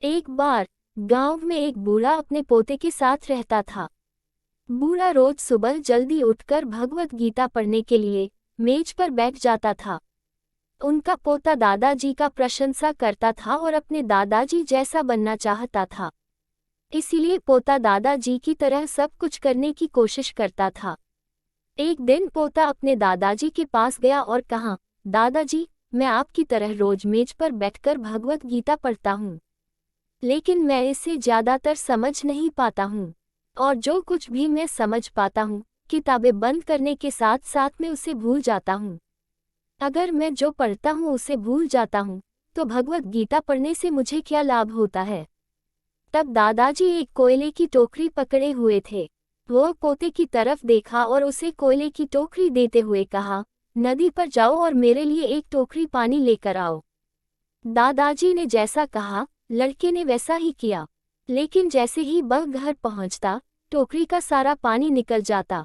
एक बार गांव में एक बूढ़ा अपने पोते के साथ रहता था। बूढ़ा रोज सुबह जल्दी उठकर भगवत गीता पढ़ने के लिए मेज पर बैठ जाता था। उनका पोता दादाजी का प्रशंसा करता था और अपने दादाजी जैसा बनना चाहता था। इसीलिए पोता दादाजी की तरह सब कुछ करने की कोशिश करता था। एक दिन पोता अपने दादाजी के पास गया और कहा, दादाजी, मैं आपकी तरह रोज मेज पर बैठकर भगवत गीता पढ़ता हूँ, लेकिन मैं इसे ज्यादातर समझ नहीं पाता हूँ, और जो कुछ भी मैं समझ पाता हूँ, किताबें बंद करने के साथ साथ मैं उसे भूल जाता हूँ। अगर मैं जो पढ़ता हूँ उसे भूल जाता हूँ, तो भगवत गीता पढ़ने से मुझे क्या लाभ होता है। तब दादाजी एक कोयले की टोकरी पकड़े हुए थे। वो पोते की तरफ देखा और उसे कोयले की टोकरी देते हुए कहा, नदी पर जाओ और मेरे लिए एक टोकरी पानी लेकर आओ। दादाजी ने जैसा कहा, लड़के ने वैसा ही किया, लेकिन जैसे ही वह घर पहुंचता, टोकरी का सारा पानी निकल जाता।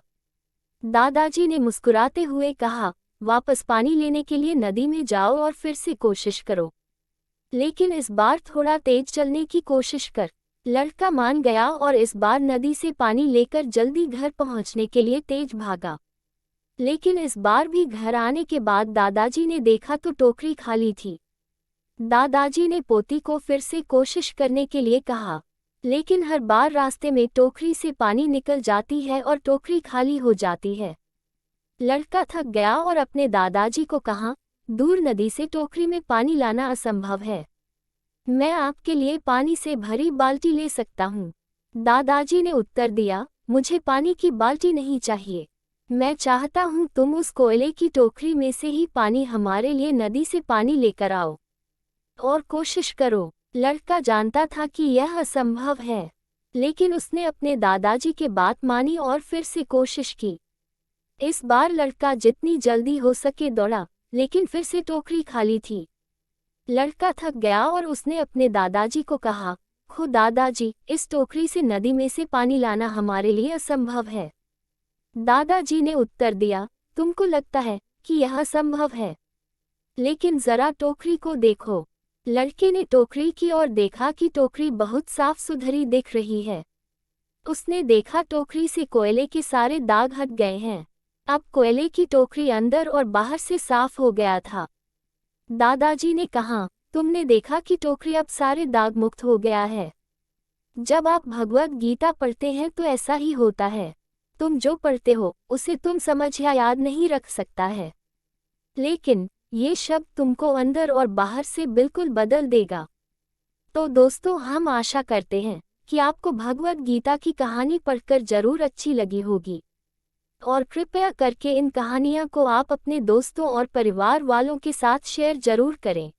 दादाजी ने मुस्कुराते हुए कहा, वापस पानी लेने के लिए नदी में जाओ और फिर से कोशिश करो, लेकिन इस बार थोड़ा तेज चलने की कोशिश कर। लड़का मान गया और इस बार नदी से पानी लेकर जल्दी घर पहुंचने के लिए तेज भागा। लेकिन इस बार भी घर आने के बाद दादाजी ने देखा तो टोकरी खाली थी। दादाजी ने पोती को फिर से कोशिश करने के लिए कहा, लेकिन हर बार रास्ते में टोकरी से पानी निकल जाती है और टोकरी खाली हो जाती है। लड़का थक गया और अपने दादाजी को कहा, दूर नदी से टोकरी में पानी लाना असंभव है। मैं आपके लिए पानी से भरी बाल्टी ले सकता हूँ। दादाजी ने उत्तर दिया, मुझे पानी की बाल्टी नहीं चाहिए। मैं चाहता हूँ तुम उस कोयले की टोकरी में से ही पानी हमारे लिए नदी से पानी लेकर आओ और कोशिश करो। लड़का जानता था कि यह असंभव है, लेकिन उसने अपने दादाजी की बात मानी और फिर से कोशिश की। इस बार लड़का जितनी जल्दी हो सके दौड़ा, लेकिन फिर से टोकरी खाली थी। लड़का थक गया और उसने अपने दादाजी को कहा, खो दादाजी, इस टोकरी से नदी में से पानी लाना हमारे लिए असंभव है। दादाजी ने उत्तर दिया, तुमको लगता है कि यह असंभव है, लेकिन जरा टोकरी को देखो। लड़के ने टोकरी की ओर देखा कि टोकरी बहुत साफ सुथरी दिख रही है। उसने देखा टोकरी से कोयले के सारे दाग हट गए हैं। अब कोयले की टोकरी अंदर और बाहर से साफ हो गया था। दादाजी ने कहा, तुमने देखा कि टोकरी अब सारे दाग मुक्त हो गया है। जब आप भगवत गीता पढ़ते हैं तो ऐसा ही होता है। तुम जो पढ़ते हो उसे तुम समझ या याद नहीं रख सकता है, लेकिन ये शब्द तुमको अंदर और बाहर से बिल्कुल बदल देगा। तो दोस्तों, हम आशा करते हैं कि आपको भगवत गीता की कहानी पढ़कर जरूर अच्छी लगी होगी, और कृपया करके इन कहानियाँ को आप अपने दोस्तों और परिवार वालों के साथ शेयर जरूर करें।